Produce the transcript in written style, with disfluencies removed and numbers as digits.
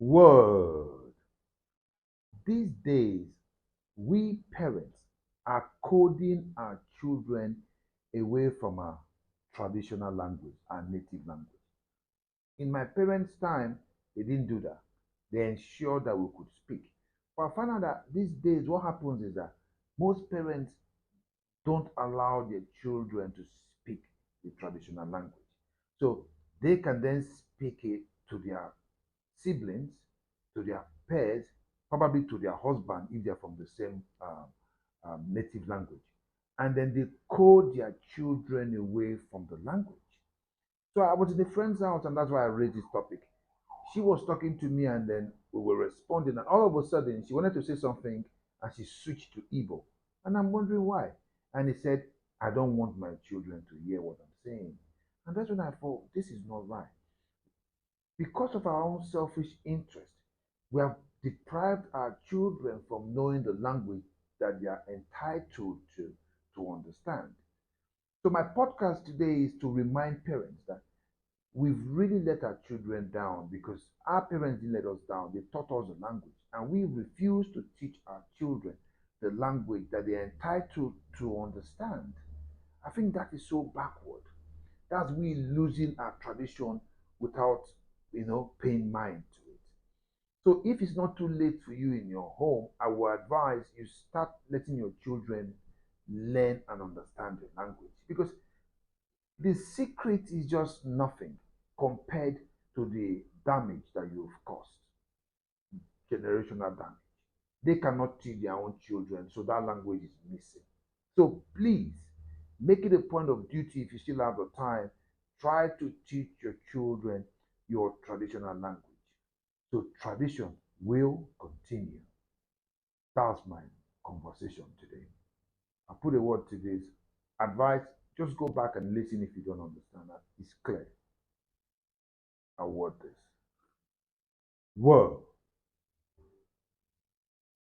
Word. These days, we parents are coding our children away from our traditional language, our native language. In my parents' time, they didn't do that. They ensured that we could speak. But I found out that these days, what happens is that most parents don't allow their children to speak the traditional language. So they can then speak it to their siblings, to their peers, probably to their husband if they're from the same native language. And then they code their children away from the language. So I was in a friend's house, and that's why I raised this topic. She was talking to me, and then we were responding, and all of a sudden she wanted to say something, and she switched to Igbo, and I'm wondering why. And he said, "I don't want my children to hear what I'm saying," and that's when I thought this is not right. Because of our own selfish interest, we have deprived our children from knowing the language that they are entitled to understand. So my podcast today is to remind parents that we've really let our children down because our parents didn't let us down. They taught us the language, and we refuse to teach our children the language that they're entitled to understand. I think that is so backward. That's we losing our tradition without, paying mind to it. So if it's not too late for you in your home, I will advise you start letting your children learn and understand the language because the secret is just nothing compared to the damage that you've caused, generational damage. They cannot teach their own children, so that language is missing. So please make it a point of duty if you still have the time, try to teach your children your traditional language. So tradition will continue. That's my conversation today. I put a word to this. Advice, just go back and listen if you don't understand that. It's clear. I word this. Word.